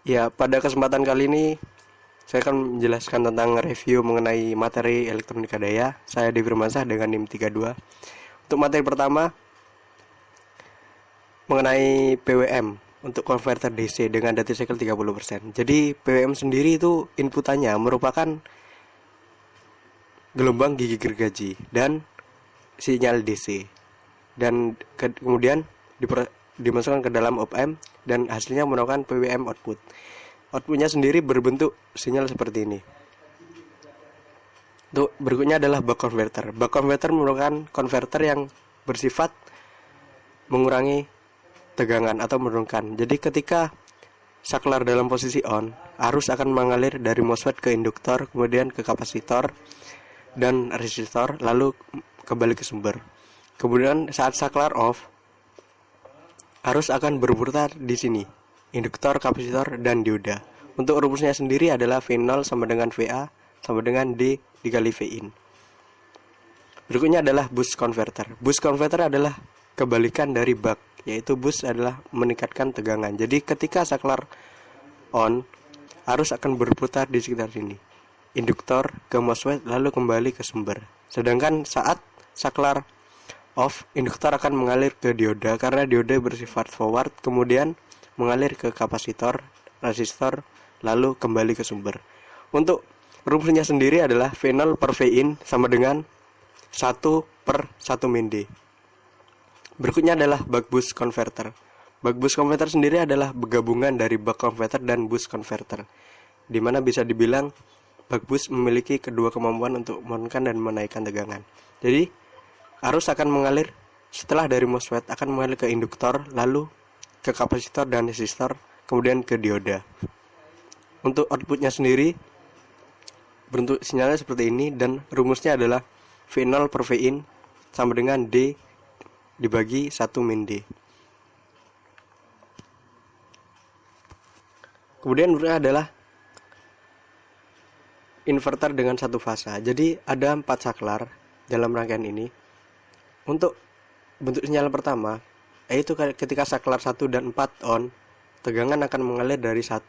Ya, pada kesempatan kali ini saya akan menjelaskan tentang review mengenai materi elektronika daya. Saya Devi Firmansyah dengan NIM 32. Untuk materi pertama mengenai PWM untuk konverter DC dengan duty cycle 30%. Jadi PWM sendiri itu inputannya merupakan gelombang gigi gergaji dan sinyal DC. Dan kemudian dimasukkan ke dalam op-amp dan hasilnya merupakan PWM output. Outputnya sendiri berbentuk sinyal seperti ini. Untuk berikutnya adalah buck converter. Buck converter merupakan konverter yang bersifat mengurangi tegangan atau menurunkan. Jadi ketika saklar dalam posisi on, arus akan mengalir dari MOSFET ke induktor, kemudian ke kapasitor dan resistor, lalu kembali ke sumber. Kemudian saat saklar off, arus akan berputar di sini, induktor, kapasitor, dan dioda. Untuk rumusnya sendiri adalah V0 sama dengan VA sama dengan D dikali Vin. Berikutnya adalah boost converter. Boost converter adalah kebalikan dari buck, yaitu boost adalah meningkatkan tegangan. Jadi ketika saklar on, arus akan berputar di sekitar sini, induktor ke MOSFET lalu kembali ke sumber. Sedangkan saat saklar off, induktor akan mengalir ke dioda karena dioda bersifat forward, kemudian mengalir ke kapasitor, resistor, lalu kembali ke sumber. Untuk rumusnya sendiri adalah V0 per Vin sama dengan 1 per 1 min D. Berikutnya adalah buck boost converter. Buck boost converter sendiri adalah gabungan dari buck converter dan boost converter, di mana bisa dibilang buck boost memiliki kedua kemampuan untuk menurunkan dan menaikkan tegangan. Jadi arus akan mengalir setelah dari MOSFET akan mengalir ke induktor, lalu ke kapasitor dan resistor, kemudian ke dioda. Untuk outputnya sendiri bentuk sinyalnya seperti ini dan rumusnya adalah V0 per Vin sama dengan D dibagi 1 min D. Kemudian berikutnya adalah inverter dengan satu fasa. Jadi ada 4 saklar dalam rangkaian ini. Untuk bentuk sinyal pertama, yaitu ketika saklar 1 dan 4 on, tegangan akan mengalir dari 1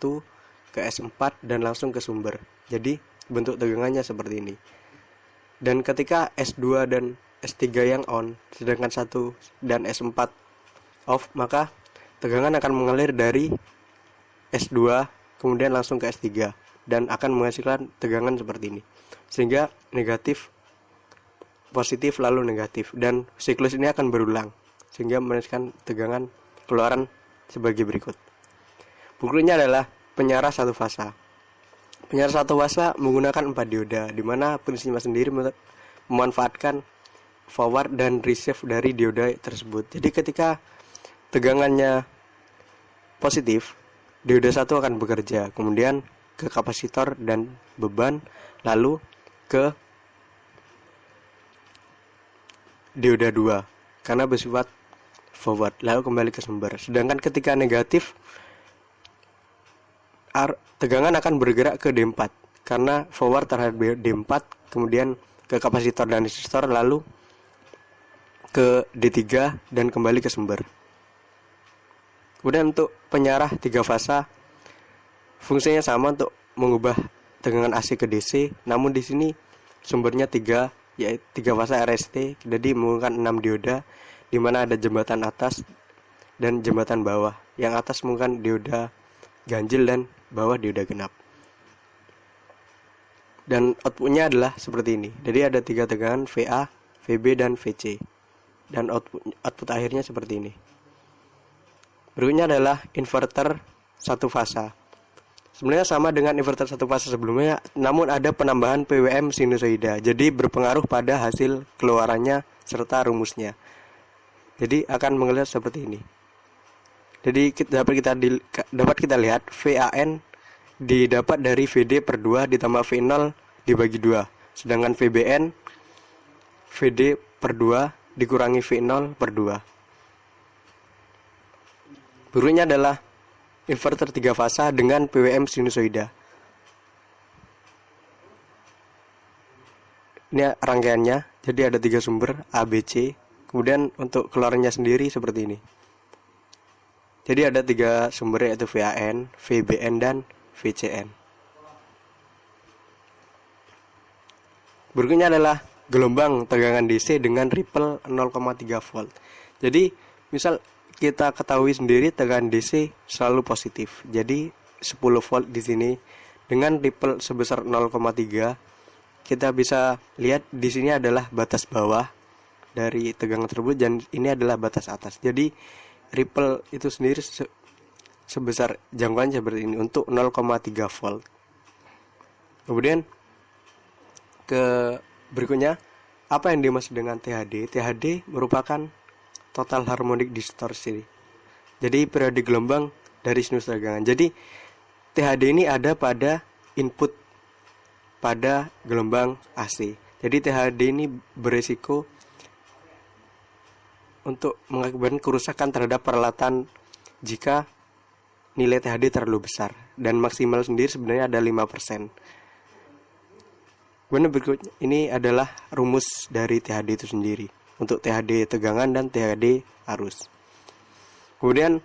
ke S4 dan langsung ke sumber. Jadi bentuk tegangannya seperti ini. Dan ketika S2 dan S3 yang on, sedangkan 1 dan S4 off, maka tegangan akan mengalir dari S2 kemudian langsung ke S3 dan akan menghasilkan tegangan seperti ini. Sehingga negatif, positif lalu negatif, dan siklus ini akan berulang sehingga menghasilkan tegangan keluaran sebagai berikut. Berikutnya adalah penyaras satu fasa. Penyaras satu fasa menggunakan 4 dioda, di mana prinsipnya sendiri memanfaatkan forward dan receive dari dioda tersebut. Jadi ketika tegangannya positif, dioda 1 akan bekerja, kemudian ke kapasitor dan beban, lalu ke dioda 2 karena bersifat forward, lalu kembali ke sumber. Sedangkan ketika negatif, tegangan akan bergerak ke D4 karena forward terhadap D4, kemudian ke kapasitor dan resistor, lalu ke D3 dan kembali ke sumber. Kemudian untuk penyarah 3 fasa, fungsinya sama untuk mengubah tegangan AC ke DC, namun di sini sumbernya 3, yaitu 3 fasa RST, jadi menggunakan 6 dioda, di mana ada jembatan atas dan jembatan bawah. Yang atas menggunakan dioda ganjil dan bawah dioda genap. Dan outputnya adalah seperti ini. Jadi ada 3 tegangan, VA, VB, dan VC. Dan output akhirnya seperti ini. Berikutnya adalah inverter satu fasa. Sebenarnya sama dengan inverter satu fasa sebelumnya, namun ada penambahan PWM sinusoida. Jadi berpengaruh pada hasil keluarannya serta rumusnya. Jadi akan mengalir seperti ini. Jadi dapat kita lihat VAN didapat dari VD per 2 ditambah V0 dibagi 2. Sedangkan VBN VD per 2 dikurangi V0 per 2. Berikutnya adalah inverter 3 fasa dengan PWM sinusoida. Ini rangkaiannya, jadi ada 3 sumber A, B, C. Kemudian untuk keluarannya sendiri seperti ini. Jadi ada 3 sumber, yaitu VAN, VBN, dan VCN. Berikutnya adalah gelombang tegangan DC dengan ripple 0,3 volt. Jadi misal kita ketahui sendiri tegangan DC selalu positif. Jadi 10 volt di sini dengan ripple sebesar 0,3, kita bisa lihat di sini adalah batas bawah dari tegangan tersebut dan ini adalah batas atas. Jadi ripple itu sendiri sebesar jangkauan seperti ini untuk 0,3 volt. Kemudian ke berikutnya, apa yang dimaksud dengan THD? THD merupakan total harmonic distortion. Jadi periode gelombang dari sinus tegangan. Jadi THD ini ada pada input pada gelombang AC. Jadi THD ini beresiko untuk mengakibatkan kerusakan terhadap peralatan jika nilai THD terlalu besar, dan maksimal sendiri sebenarnya ada 5%. Kemudian berikutnya ini adalah rumus dari THD itu sendiri untuk THD tegangan dan THD arus. Kemudian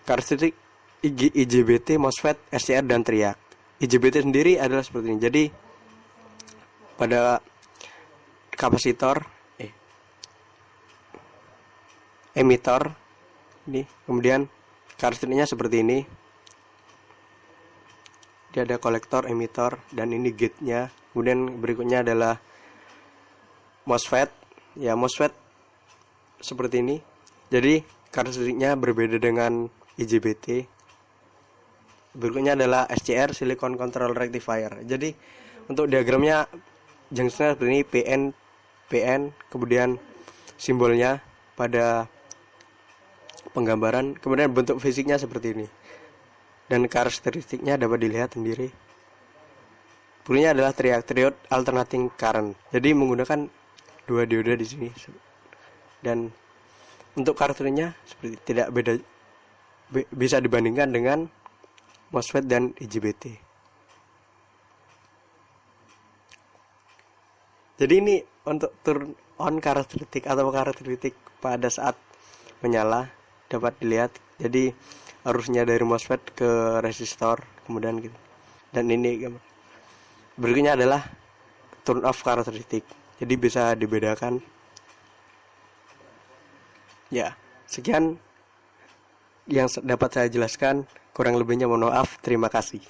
karakteristik IGBT, MOSFET, SCR, dan triak. IGBT sendiri adalah seperti ini. Jadi pada kapasitor emitor ini, kemudian karakteristiknya seperti ini. Dia ada kolektor, emitor, dan ini gate-nya. Kemudian berikutnya adalah MOSFET. Ya, MOSFET seperti ini. Jadi karakteristiknya berbeda dengan IGBT. Berikutnya adalah SCR, Silicon Control Rectifier. Jadi untuk diagramnya junctionnya seperti ini, PN, kemudian simbolnya pada penggambaran, kemudian bentuk fisiknya seperti ini. Dan karakteristiknya dapat dilihat sendiri. Berikutnya adalah triode alternating current. Jadi menggunakan 2 dioda di sini. Dan untuk karakternya seperti tidak beda, bisa dibandingkan dengan MOSFET dan IGBT. Jadi ini untuk turn on karakteristik atau karakteristik pada saat menyala dapat dilihat. Jadi arusnya dari MOSFET ke resistor, kemudian gitu. Dan ini berikutnya adalah turn off karakteristik. Jadi bisa dibedakan. Ya, sekian yang dapat saya jelaskan. Kurang lebihnya mohon maaf. Terima kasih.